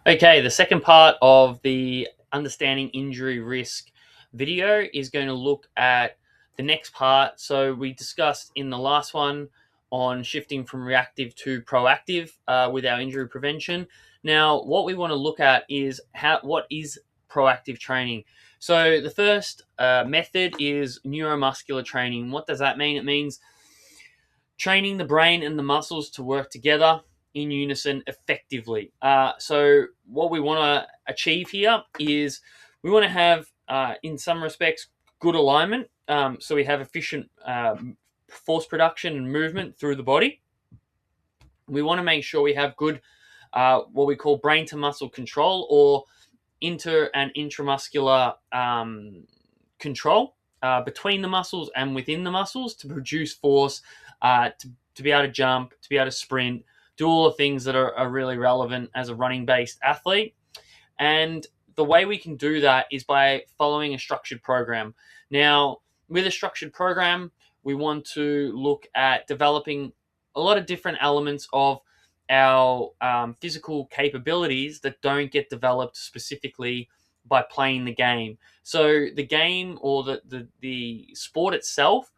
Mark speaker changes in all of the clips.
Speaker 1: Okay, the second part of the understanding injury risk video is going to look at the next part. So we discussed in the last one on shifting from reactive to proactive with our injury prevention. Now, what we want to look at is what is proactive training. So the first method is neuromuscular training. What does that mean? It means training the brain and the muscles to work together in unison effectively. So, what we want to achieve here is we want to have, in some respects, good alignment. So, we have efficient force production and movement through the body. We want to make sure we have good, what we call brain to muscle control or inter and intramuscular control between the muscles and within the muscles to produce force, to be able to jump, to be able to sprint, do all the things that are really relevant as a running based athlete. And the way we can do that is by following a structured program. Now, with a structured program, we want to look at developing a lot of different elements of our physical capabilities that don't get developed specifically by playing the game. So the game or the sport itself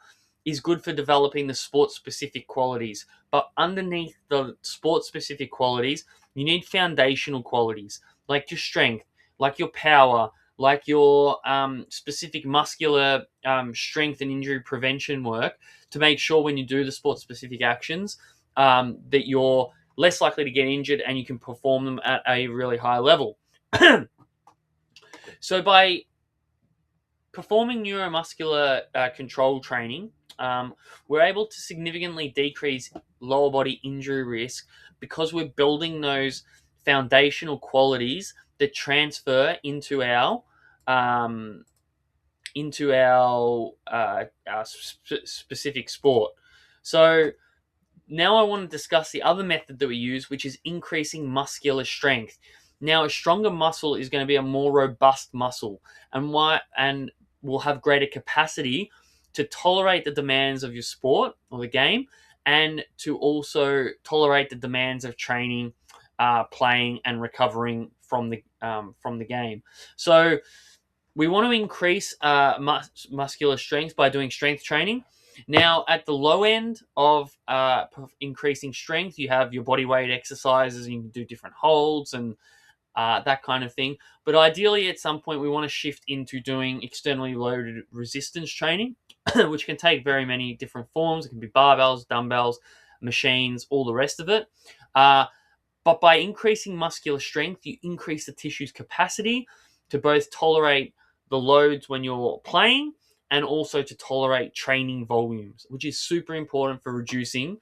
Speaker 1: is good for developing the sport specific qualities. But underneath the sport specific qualities, you need foundational qualities like your strength, like your power, like your specific muscular strength and injury prevention work to make sure when you do the sport specific actions that you're less likely to get injured and you can perform them at a really high level. So by performing neuromuscular control training, we're able to significantly decrease lower body injury risk because we're building those foundational qualities that transfer um, into our specific sport. So now I want to discuss the other method that we use, which is increasing muscular strength. Now, a stronger muscle is going to be a more robust muscle, and will have greater capacity to tolerate the demands of your sport or the game, and to also tolerate the demands of training, playing, and recovering from the game. So, we want to increase muscular strength by doing strength training. Now, at the low end of increasing strength, you have your body weight exercises, and you can do different holds and that kind of thing. But ideally, at some point, we want to shift into doing externally loaded resistance training, which can take very many different forms. It can be barbells, dumbbells, machines, all the rest of it. But by increasing muscular strength, you increase the tissue's capacity to both tolerate the loads when you're playing and also to tolerate training volumes, which is super important for reducing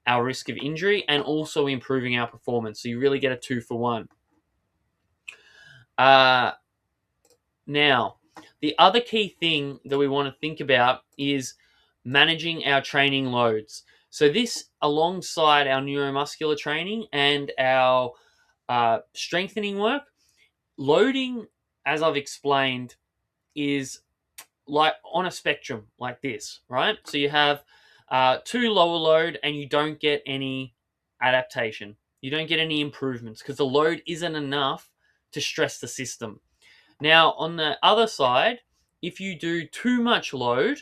Speaker 1: our risk of injury and also improving our performance. So you really get a 2-for-1. Uh, Now, the other key thing that we want to think about is managing our training loads. So this, alongside our neuromuscular training and our strengthening work, loading, as I've explained, is like on a spectrum like this, right? So you have too low a load and you don't get any adaptation. You don't get any improvements because the load isn't enough to stress the system. Now, on the other side, if you do too much load,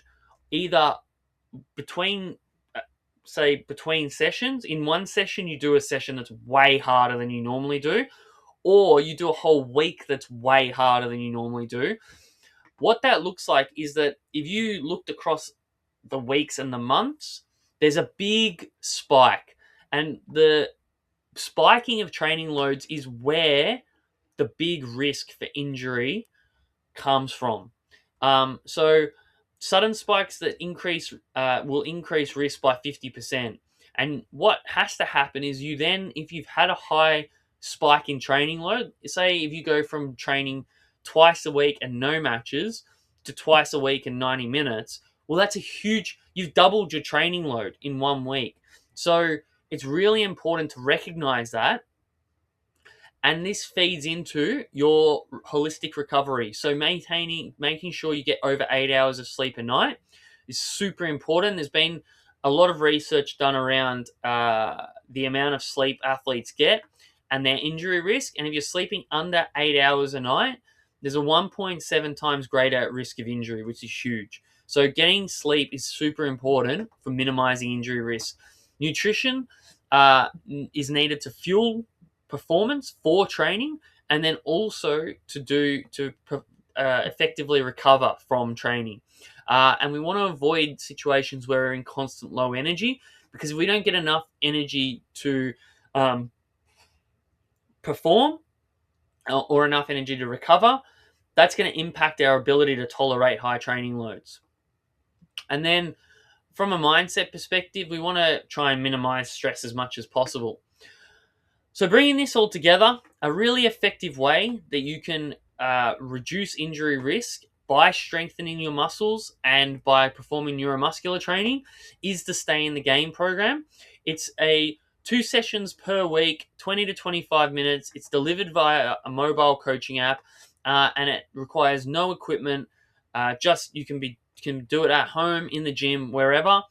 Speaker 1: either between, between sessions, in one session, you do a session that's way harder than you normally do, or you do a whole week that's way harder than you normally do. What that looks like is that if you looked across the weeks and the months, there's a big spike. And the spiking of training loads is where the big risk for injury comes from. So sudden spikes that increase will increase risk by 50%. And what has to happen is you then, if you've had a high spike in training load, say if you go from training twice a week and no matches to twice a week and 90 minutes, well, that's a huge, you've doubled your training load in 1 week. So it's really important to recognize that, and this feeds into your holistic recovery. So making sure you get over 8 hours of sleep a night is super important. There's been a lot of research done around the amount of sleep athletes get, and their injury risk. And if you're sleeping under 8 hours a night, there's a 1.7 times greater risk of injury, which is huge. So getting sleep is super important for minimizing injury risk. Nutrition is needed to fuel performance for training, and then also to effectively recover from training. And we want to avoid situations where we're in constant low energy, because if we don't get enough energy to perform or enough energy to recover, that's going to impact our ability to tolerate high training loads. And then from a mindset perspective, we want to try and minimize stress as much as possible. So bringing this all together, a really effective way that you can reduce injury risk by strengthening your muscles and by performing neuromuscular training is the Stay in the Game program. It's a 2 sessions per week, 20 to 25 minutes. It's delivered via a mobile coaching app, and it requires no equipment. Just you can do it at home, in the gym, wherever.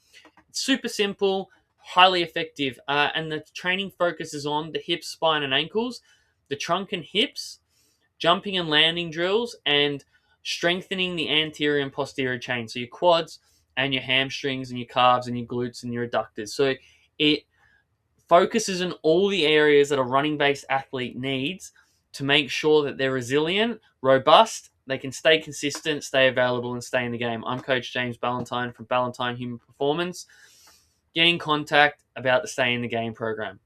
Speaker 1: It's super simple, highly effective, and the training focuses on the hips, spine, and ankles, the trunk and hips, jumping and landing drills, and strengthening the anterior and posterior chain. So your quads and your hamstrings and your calves and your glutes and your adductors. So it focuses on all the areas that a running-based athlete needs to make sure that they're resilient, robust, they can stay consistent, stay available, and stay in the game. I'm Coach James Ballantyne from Ballantyne Human Performance. Get in contact about the Stay in the Game program.